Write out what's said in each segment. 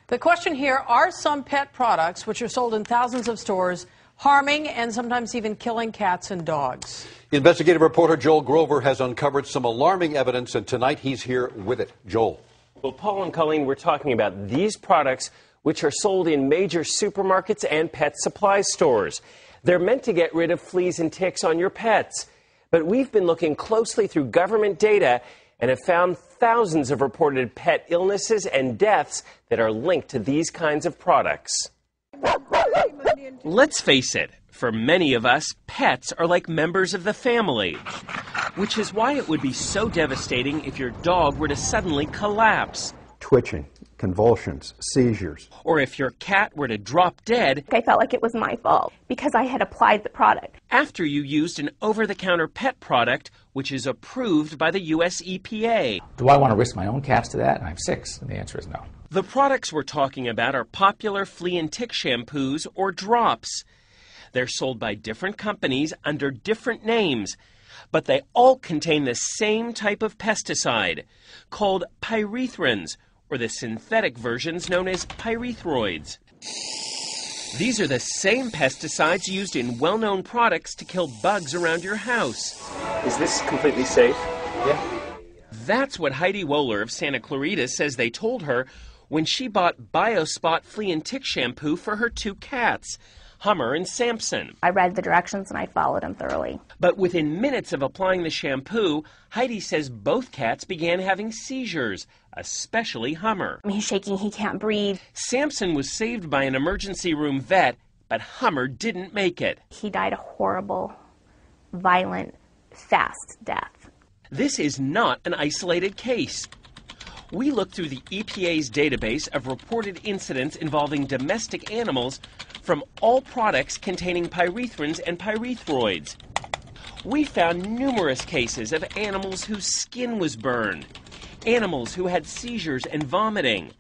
The question here, are some pet products, which are sold in thousands of stores, harming and sometimes even killing cats and dogs? Investigative reporter Joel Grover has uncovered some alarming evidence, and tonight he's here with it. Joel. Well, Paul and Colleen, we're talking about these products which are sold in major supermarkets and pet supply stores. They're meant to get rid of fleas and ticks on your pets. But we've been looking closely through government data and have found thousands of reported pet illnesses and deaths that are linked to these kinds of products. Let's face it, for many of us, pets are like members of the family, which is why it would be so devastating if your dog were to suddenly collapse. Twitching, convulsions, seizures. Or if your cat were to drop dead. I felt like it was my fault because I had applied the product. After you used an over-the-counter pet product, which is approved by the U.S. EPA. Do I want to risk my own cats to that? And I have 6, and the answer is no. The products we're talking about are popular flea and tick shampoos or drops. They're sold by different companies under different names, but they all contain the same type of pesticide, called pyrethrins, or the synthetic versions known as pyrethroids. These are the same pesticides used in well-known products to kill bugs around your house. Is this completely safe? Yeah. That's what Heidi Wohler of Santa Clarita says they told her when she bought BioSpot flea and tick shampoo for her 2 cats, Hummer and Samson. I read the directions and I followed them thoroughly. But within minutes of applying the shampoo, Heidi says both cats began having seizures, especially Hummer. He's shaking, he can't breathe. Samson was saved by an emergency room vet, but Hummer didn't make it. He died a horrible, violent, fast death. This is not an isolated case. We looked through the EPA's database of reported incidents involving domestic animals from all products containing pyrethrins and pyrethroids. We found numerous cases of animals whose skin was burned, animals who had seizures and vomiting,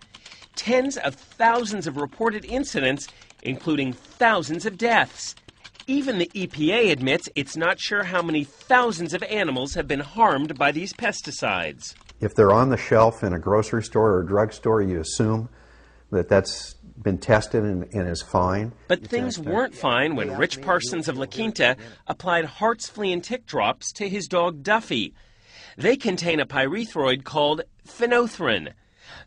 tens of thousands of reported incidents, including thousands of deaths. Even the EPA admits it's not sure how many thousands of animals have been harmed by these pesticides. If they're on the shelf in a grocery store or a drugstore, you assume that that's been tested and is fine. But things weren't fine when Rich Parsons of La Quinta applied Hart's flea and tick drops to his dog Duffy. They contain a pyrethroid called phenothryn.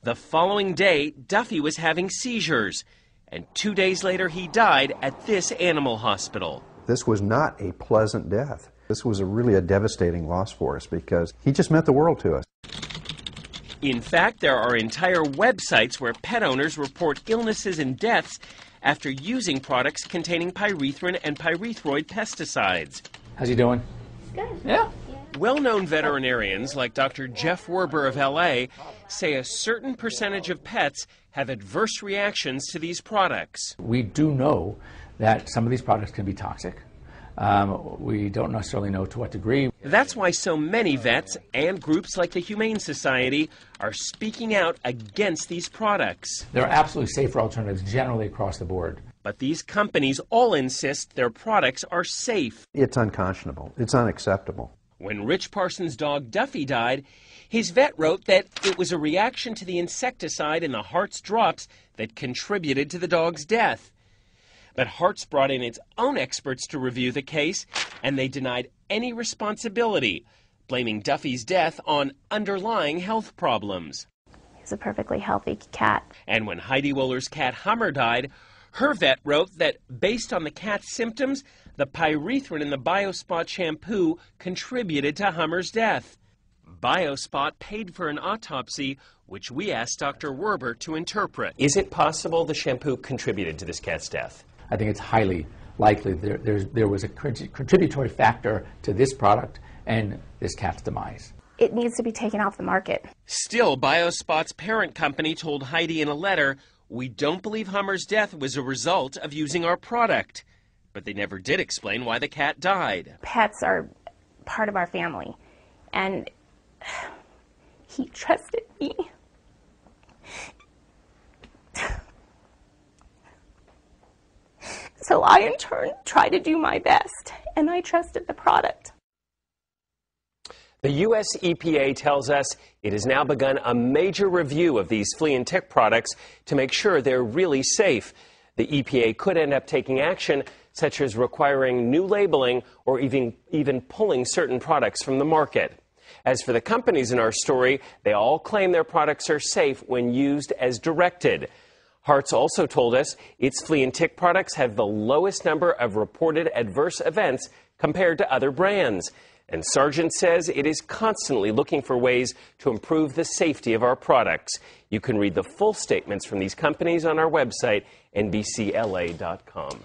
The following day, Duffy was having seizures, and 2 days later he died at this animal hospital. This was not a pleasant death. This was really a devastating loss for us because he just meant the world to us. In fact, there are entire websites where pet owners report illnesses and deaths after using products containing pyrethrin and pyrethroid pesticides. How's he doing? Good. Yeah. Well-known veterinarians like Dr. Jeff Werber of LA say a certain percentage of pets have adverse reactions to these products. We do know that some of these products can be toxic. We don't necessarily know to what degree. That's why so many vets and groups like the Humane Society are speaking out against these products. There are absolutely safer alternatives generally across the board. But these companies all insist their products are safe. It's unconscionable. It's unacceptable. When Rich Parsons' dog Duffy died, his vet wrote that it was a reaction to the insecticide in the Hart's drops that contributed to the dog's death. But Hart's brought in its own experts to review the case, and they denied any responsibility, blaming Duffy's death on underlying health problems. He's a perfectly healthy cat. And when Heidi Wohler's cat Hummer died, her vet wrote that based on the cat's symptoms, the pyrethrin in the BioSpot shampoo contributed to Hummer's death. BioSpot paid for an autopsy, which we asked Dr. Werber to interpret. Is it possible the shampoo contributed to this cat's death? I think it's highly likely there was a contributory factor to this product and this cat's demise. It needs to be taken off the market. Still, BioSpot's parent company told Heidi in a letter, "We don't believe Hummer's death was a result of using our product." But they never did explain why the cat died. Pets are part of our family, and he trusted me. So I, in turn, tried to do my best, and I trusted the product. The U.S. EPA tells us it has now begun a major review of these flea and tick products to make sure they're really safe. The EPA could end up taking action, such as requiring new labeling or even pulling certain products from the market. As for the companies in our story, they all claim their products are safe when used as directed. Hartz also told us its flea and tick products have the lowest number of reported adverse events compared to other brands. And Sargent says it is constantly looking for ways to improve the safety of our products. You can read the full statements from these companies on our website, nbcla.com.